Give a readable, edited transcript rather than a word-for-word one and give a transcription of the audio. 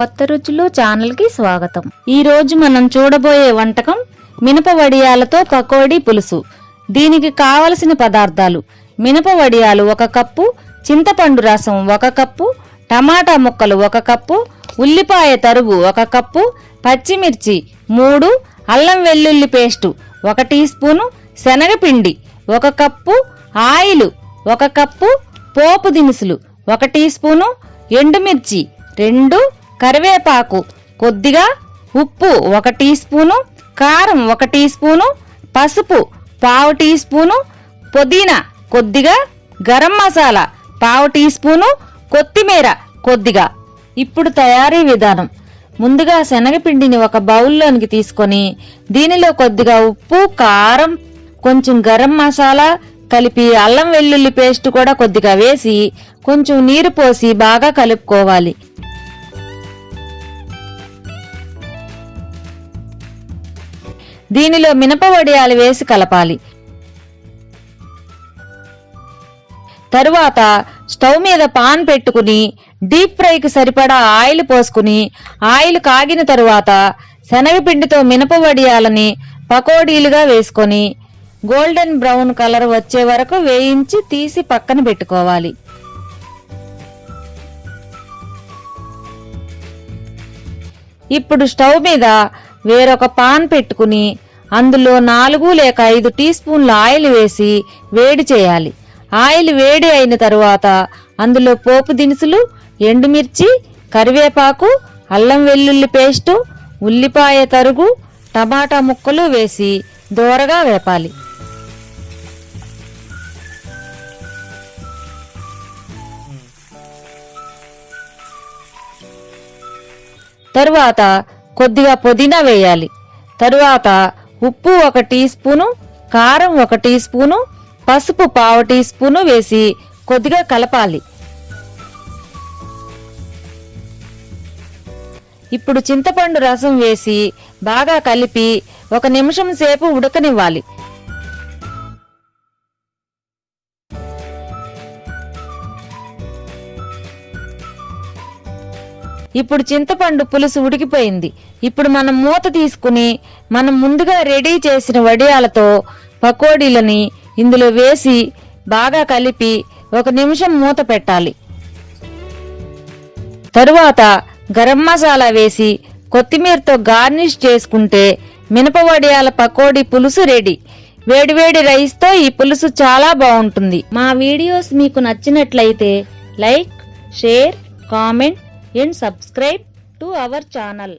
కొత్త రుచులు ఛానల్ కి స్వాగతం। ఈ రోజు మనం చూడబోయే వంటకం మినప వడియాలతో పకోడీ పులుసు। దీనికి కావలసిన పదార్థాలు: మినప వడియాలు 1 కప్పు, చింతపండు రసం 1 కప్పు, టమాటా ముక్కలు 1 కప్పు, ఉల్లిపాయ తరుగు 1 కప్పు, పచ్చిమిర్చి 3, అల్లం వెల్లుల్లి పేస్ట్ 1 టీ స్పూను, శనగపిండి 1 కప్పు, ఆయిల్ 1 కప్పు, పోపు దినుసులు 1 టీ స్పూను, ఎండుమిర్చి 2, కరివేపాకు కొద్దిగా, ఉప్పు 1 టీ స్పూను, కారం 1 టీ స్పూను, పసుపు 1/2 టీ స్పూను, పుదీనా కొద్దిగా, గరం మసాలా 1/2 టీ స్పూను, కొత్తిమీర కొద్దిగా। ఇప్పుడు తయారీ విధానం: ముందుగా శనగపిండిని ఒక బౌల్లోనికి తీసుకొని దీనిలో కొద్దిగా ఉప్పు, కారం, కొంచెం గరం మసాలా కలిపి అల్లం వెల్లుల్లి పేస్ట్ కూడా కొద్దిగా వేసి కొంచెం నీరు పోసి బాగా కలుపుకోవాలి। దీనిలో మినప వడియాలు వేసి కలపాలి। తరువాత స్టవ్ మీద పాన్ పెట్టుకుని డీప్ ఫ్రైకి సరిపడా ఆయిల్ పోసుకుని ఆయిల్ కాగిన తరువాత శనగపిండితో మినప వడియాలని పకోడీలుగా వేసుకొని గోల్డెన్ బ్రౌన్ కలర్ వచ్చే వరకు వేయించి తీసి పక్కన పెట్టుకోవాలి। ఇప్పుడు స్టవ్ మీద వేరొక పాన్ పెట్టుకుని అందులో 4 లేక 5 టీ స్పూన్ల ఆయిల్ వేసి వేడి చేయాలి। ఆయిల్ వేడి అయిన తరువాత అందులో పోపు దినుసులు, ఎండుమిర్చి, కరివేపాకు, అల్లం వెల్లుల్లి పేస్టు, ఉల్లిపాయ తరుగు, టమాటా ముక్కలు వేసి దోరగా వేపాలి। తరువాత కొద్దిగా పుదీనా వేయాలి। తరువాత ఉప్పు 1 టీ స్పూను, కారం 1 టీ స్పూను, పసుపు 1/2 టీ స్పూను వేసి కొద్దిగా కలపాలి। ఇప్పుడు చింతపండు రసం వేసి బాగా కలిపి 1 నిమిషం సేపు ఉడకనివ్వాలి। ఇప్పుడు చింతపండు పులుసు ఉడికిపోయింది। ఇప్పుడు మనం మూత తీసుకుని మనం ముందుగా రెడీ చేసిన వడియాలతో పకోడీలని ఇందులో వేసి బాగా కలిపి 1 నిమిషం మూత పెట్టాలి। తరువాత గరం మసాలా వేసి కొత్తిమీరతో గార్నిష్ చేసుకుంటే మినప వడియాల పకోడీ పులుసు రెడీ। వేడివేడి రైస్తో ఈ పులుసు చాలా బాగుంటుంది। మా వీడియోస్ మీకు నచ్చినట్లయితే like, share, comment and subscribe to our channel.